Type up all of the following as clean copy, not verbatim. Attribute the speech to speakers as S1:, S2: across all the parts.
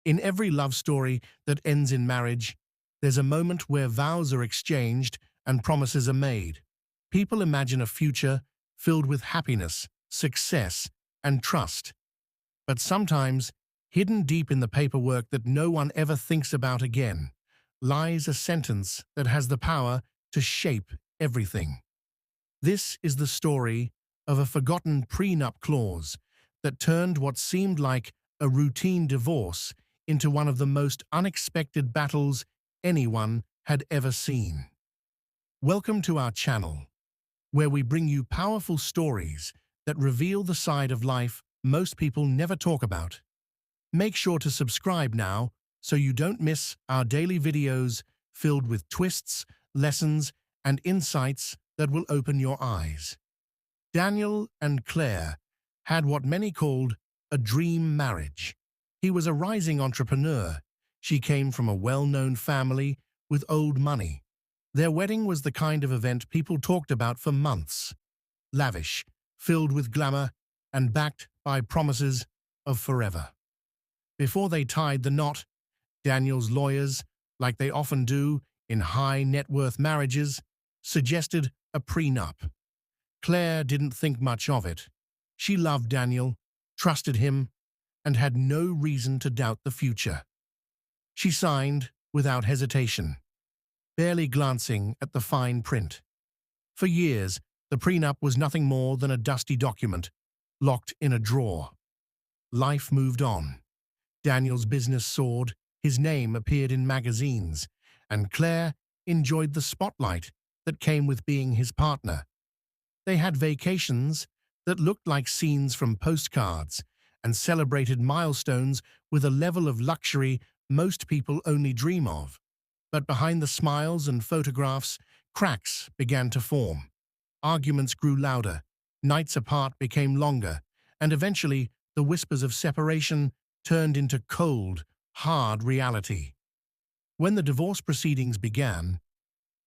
S1: In every love story that ends in marriage, there's a moment where vows are exchanged and promises are made. People imagine a future filled with happiness, success, and trust. But sometimes, hidden deep in the paperwork that no one ever thinks about again, lies a sentence that has the power to shape everything. This is the story of a forgotten prenup clause that turned what seemed like a routine divorce into one of the most unexpected battles anyone had ever seen. Welcome to our channel, where we bring you powerful stories that reveal the side of life most people never talk about. Make sure to subscribe now so you don't miss our daily videos filled with twists, lessons, and insights that will open your eyes. Daniel and Claire had what many called a dream marriage. He was a rising entrepreneur. She came from a well-known family with old money. Their wedding was the kind of event people talked about for months. Lavish, filled with glamour, and backed by promises of forever. Before they tied the knot, Daniel's lawyers, like they often do in high-net-worth marriages, suggested a prenup. Claire didn't think much of it. She loved Daniel, trusted him, and had no reason to doubt the future. She signed without hesitation, barely glancing at the fine print. For years, the prenup was nothing more than a dusty document, locked in a drawer. Life moved on. Daniel's business soared, his name appeared in magazines, and Claire enjoyed the spotlight that came with being his partner. They had vacations that looked like scenes from postcards and celebrated milestones with a level of luxury most people only dream of. But behind the smiles and photographs, cracks began to form. Arguments grew louder, nights apart became longer, and eventually the whispers of separation turned into cold, hard reality. When the divorce proceedings began,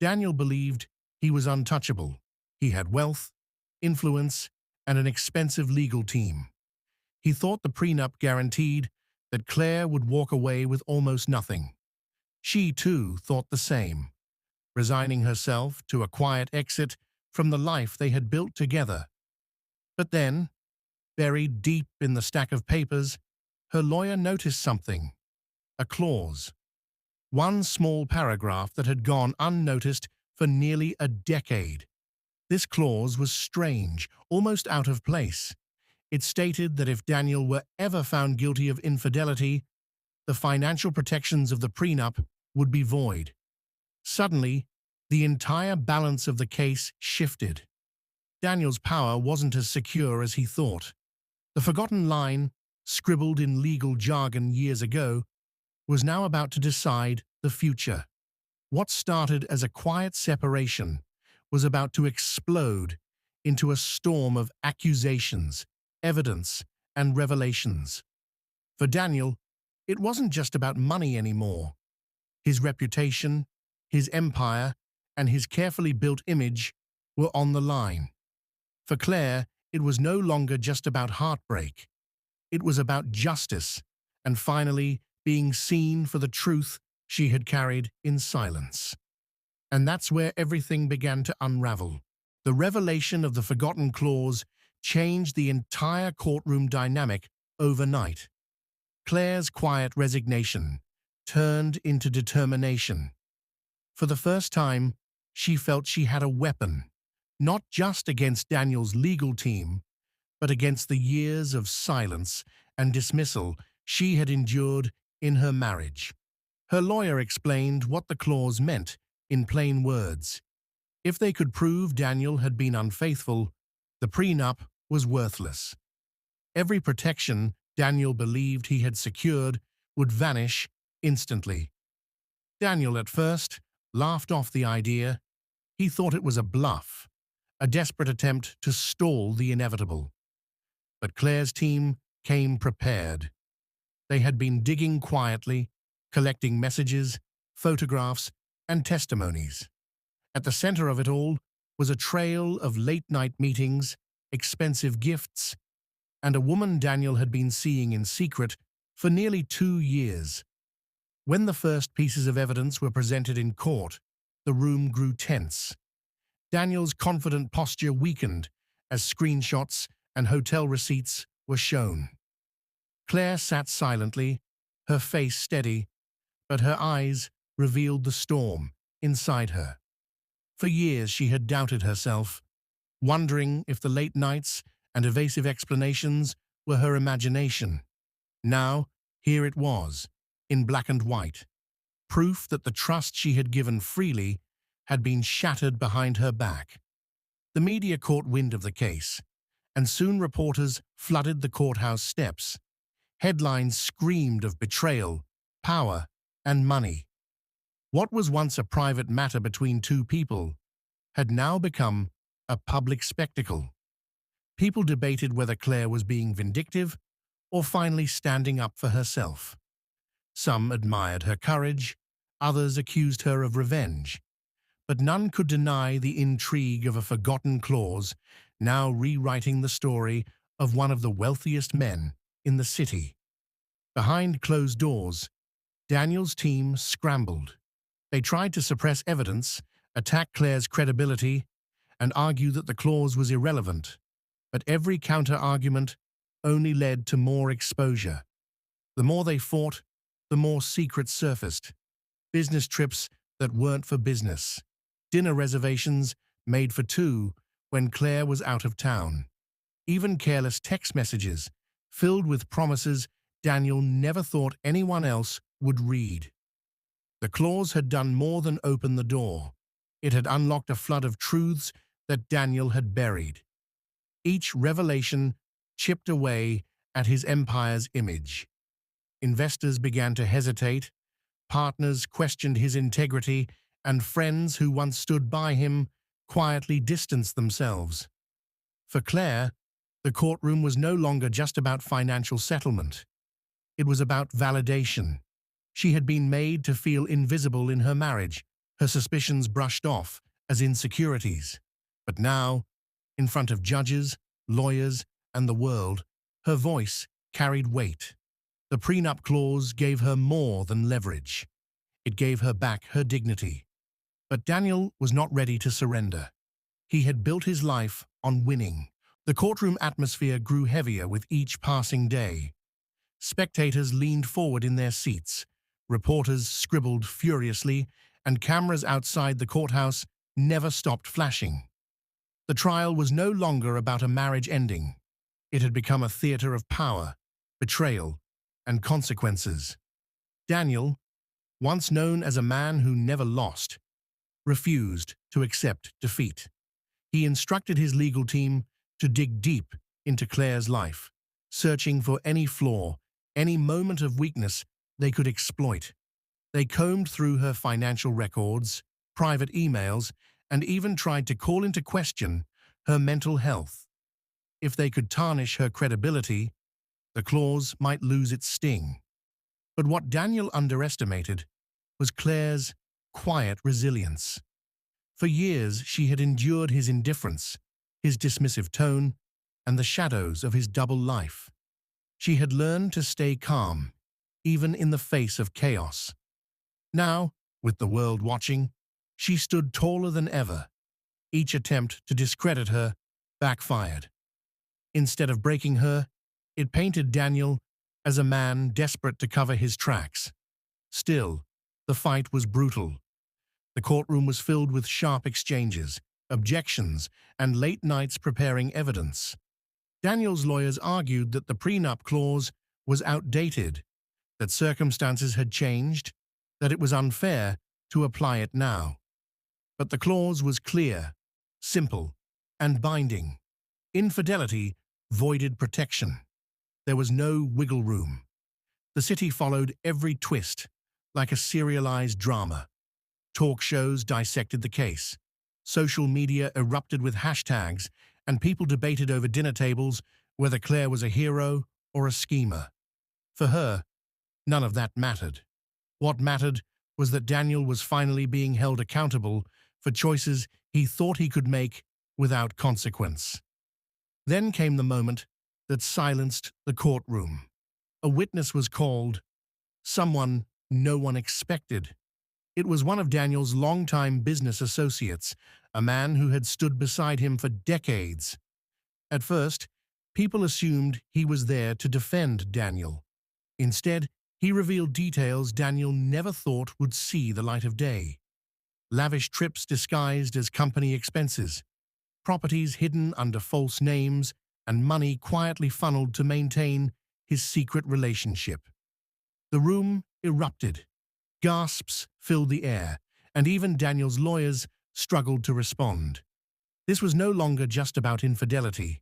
S1: Daniel believed he was untouchable. He had wealth, influence, and an expensive legal team. He thought the prenup guaranteed that Claire would walk away with almost nothing. She, too, thought the same, resigning herself to a quiet exit from the life they had built together. But then, buried deep in the stack of papers, her lawyer noticed something, a clause. One small paragraph that had gone unnoticed for nearly a decade. This clause was strange, almost out of place. It stated that if Daniel were ever found guilty of infidelity, the financial protections of the prenup would be void. Suddenly, the entire balance of the case shifted. Daniel's power wasn't as secure as he thought. The forgotten line, scribbled in legal jargon years ago, was now about to decide the future. What started as a quiet separation was about to explode into a storm of accusations, evidence, and revelations. For Daniel, it wasn't just about money anymore. His reputation, his empire, and his carefully built image were on the line. For Claire, it was no longer just about heartbreak. It was about justice and finally being seen for the truth she had carried in silence. And that's where everything began to unravel. The revelation of the forgotten clause changed the entire courtroom dynamic overnight. Claire's quiet resignation turned into determination. For the first time, she felt she had a weapon, not just against Daniel's legal team, but against the years of silence and dismissal she had endured in her marriage. Her lawyer explained what the clause meant in plain words. If they could prove Daniel had been unfaithful, the prenup was worthless. Every protection Daniel believed he had secured would vanish instantly. Daniel, at first, laughed off the idea. He thought it was a bluff, a desperate attempt to stall the inevitable. But Claire's team came prepared. They had been digging quietly, collecting messages, photographs, and testimonies. At the center of it all was a trail of late-night meetings, expensive gifts, and a woman Daniel had been seeing in secret For nearly 2 years, when the first pieces of evidence were presented in court, the room grew tense. Daniel's confident posture weakened as screenshots and hotel receipts were shown. Claire sat silently, her face steady, but her eyes revealed the storm inside her. For years she had doubted herself, wondering if the late nights and evasive explanations were her imagination. Now, here it was, in black and white, proof that the trust she had given freely had been shattered behind her back. The media caught wind of the case, and soon reporters flooded the courthouse steps. Headlines screamed of betrayal, power, and money. What was once a private matter between two people had now become a public spectacle. People debated whether Claire was being vindictive or finally standing up for herself. Some admired her courage, others accused her of revenge, but none could deny the intrigue of a forgotten clause now rewriting the story of one of the wealthiest men in the city. Behind closed doors, Daniel's team scrambled. They tried to suppress evidence, attack Claire's credibility, and argue that the clause was irrelevant, but every counter-argument only led to more exposure. The more they fought, the more secrets surfaced. Business trips that weren't for business. Dinner reservations made for two when Claire was out of town. Even careless text messages filled with promises Daniel never thought anyone else would read. The clause had done more than open the door. It had unlocked a flood of truths that Daniel had buried. Each revelation chipped away at his empire's image. Investors began to hesitate, partners questioned his integrity, and friends who once stood by him quietly distanced themselves. For Claire, the courtroom was no longer just about financial settlement. It was about validation. She had been made to feel invisible in her marriage, her suspicions brushed off as insecurities. But now, in front of judges, lawyers, and the world, her voice carried weight. The prenup clause gave her more than leverage. It gave her back her dignity. But Daniel was not ready to surrender. He had built his life on winning. The courtroom atmosphere grew heavier with each passing day. Spectators leaned forward in their seats, reporters scribbled furiously, and cameras outside the courthouse never stopped flashing. The trial was no longer about a marriage ending. It had become a theater of power, betrayal, and consequences. Daniel, once known as a man who never lost, refused to accept defeat. He instructed his legal team to dig deep into Claire's life, searching for any flaw, any moment of weakness they could exploit. They combed through her financial records, private emails, and even tried to call into question her mental health. If they could tarnish her credibility, the clause might lose its sting. But what Daniel underestimated was Claire's quiet resilience. For years she had endured his indifference, his dismissive tone, and the shadows of his double life. She had learned to stay calm, even in the face of chaos. Now, with the world watching, she stood taller than ever. Each attempt to discredit her backfired. Instead of breaking her, it painted Daniel as a man desperate to cover his tracks. Still, the fight was brutal. The courtroom was filled with sharp exchanges, objections, and late nights preparing evidence. Daniel's lawyers argued that the prenup clause was outdated, that circumstances had changed, that it was unfair to apply it now. But the clause was clear, simple, and binding. Infidelity voided protection. There was no wiggle room. The city followed every twist, like a serialized drama. Talk shows dissected the case. Social media erupted with hashtags, and people debated over dinner tables whether Claire was a hero or a schemer. For her, none of that mattered. What mattered was that Daniel was finally being held accountable for choices he thought he could make without consequence. Then came the moment that silenced the courtroom. A witness was called, someone no one expected. It was one of Daniel's longtime business associates, a man who had stood beside him for decades. At first, people assumed he was there to defend Daniel. Instead, he revealed details Daniel never thought would see the light of day. Lavish trips disguised as company expenses, properties hidden under false names, and money quietly funneled to maintain his secret relationship. The room erupted. Gasps filled the air, and even Daniel's lawyers struggled to respond. This was no longer just about infidelity.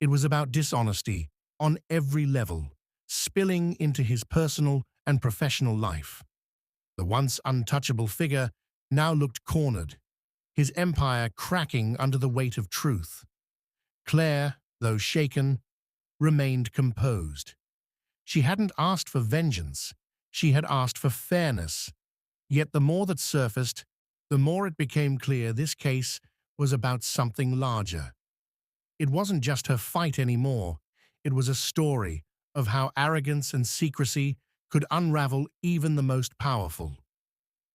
S1: It was about dishonesty on every level, spilling into his personal and professional life. The once untouchable figure now looked cornered, his empire cracking under the weight of truth. Claire, though shaken, remained composed. She hadn't asked for vengeance, she had asked for fairness. Yet the more that surfaced, the more it became clear this case was about something larger. It wasn't just her fight anymore, it was a story of how arrogance and secrecy could unravel even the most powerful.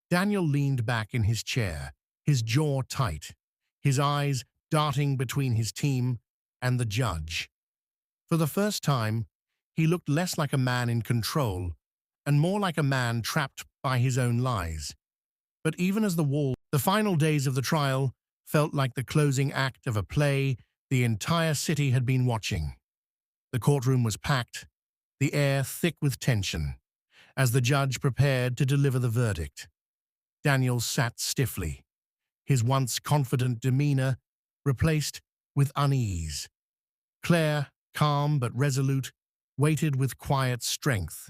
S1: Daniel leaned back in his chair, his jaw tight, his eyes darting between his team and the judge. For the first time, he looked less like a man in control and more like a man trapped by his own lies. But even as the final days of the trial felt like the closing act of a play the entire city had been watching. The courtroom was packed, the air thick with tension, as the judge prepared to deliver the verdict. Daniel sat stiffly, his once confident demeanor replaced with unease. Claire, calm but resolute, waited with quiet strength.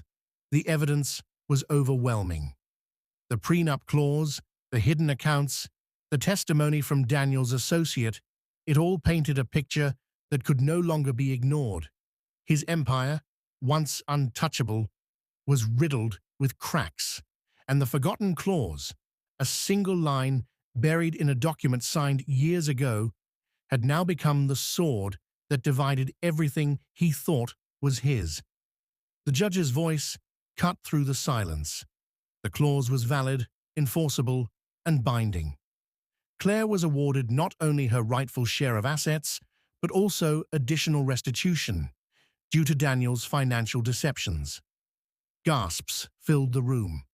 S1: The evidence was overwhelming. The prenup clause, the hidden accounts, the testimony from Daniel's associate, it all painted a picture that could no longer be ignored. His empire, once untouchable, was riddled with cracks, and the forgotten clause, a single line buried in a document signed years ago, had now become the sword that divided everything he thought was his. The judge's voice cut through the silence. The clause was valid, enforceable, and binding. Claire was awarded not only her rightful share of assets, but also additional restitution due to Daniel's financial deceptions. Gasps filled the room.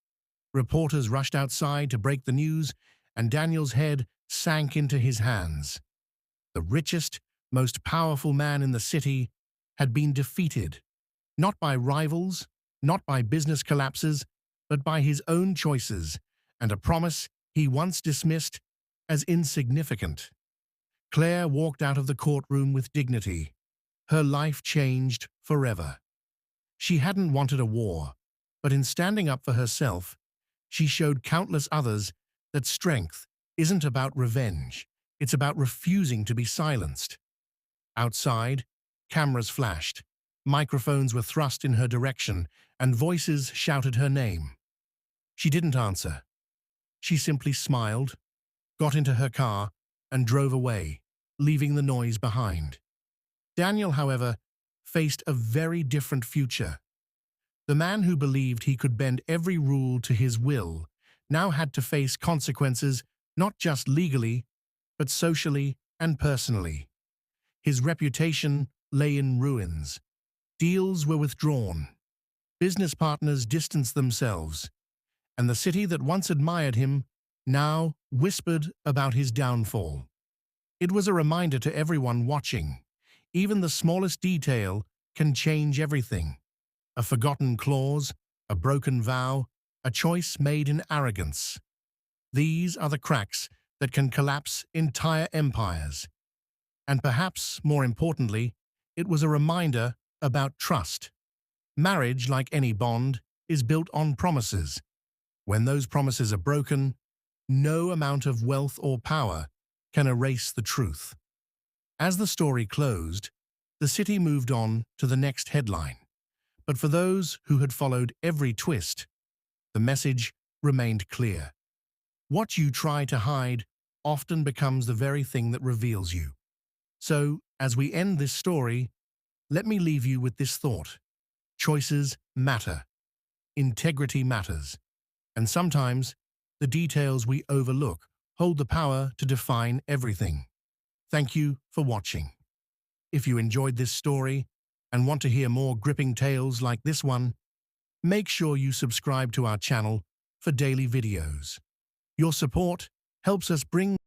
S1: Reporters rushed outside to break the news, and Daniel's head sank into his hands. The richest, most powerful man in the city had been defeated, not by rivals, not by business collapses, but by his own choices and a promise he once dismissed as insignificant. Claire walked out of the courtroom with dignity. Her life changed forever. She hadn't wanted a war, but in standing up for herself, she showed countless others that strength isn't about revenge, it's about refusing to be silenced. Outside, cameras flashed, microphones were thrust in her direction, and voices shouted her name. She didn't answer. She simply smiled, got into her car, and drove away, leaving the noise behind. Daniel, however, faced a very different future. The man who believed he could bend every rule to his will now had to face consequences not just legally, but socially and personally. His reputation lay in ruins. Deals were withdrawn. Business partners distanced themselves, and the city that once admired him now whispered about his downfall. It was a reminder to everyone watching. Even the smallest detail can change everything. A forgotten clause, a broken vow, a choice made in arrogance. These are the cracks that can collapse entire empires. And perhaps more importantly, it was a reminder about trust. Marriage, like any bond, is built on promises. When those promises are broken, no amount of wealth or power can erase the truth. As the story closed, the city moved on to the next headline. But for those who had followed every twist, the message remained clear. What you try to hide often becomes the very thing that reveals you. So, as we end this story, let me leave you with this thought. Choices matter. Integrity matters. And sometimes, the details we overlook hold the power to define everything. Thank you for watching. If you enjoyed this story and want to hear more gripping tales like this one, make sure you subscribe to our channel for daily videos. Your support helps us bring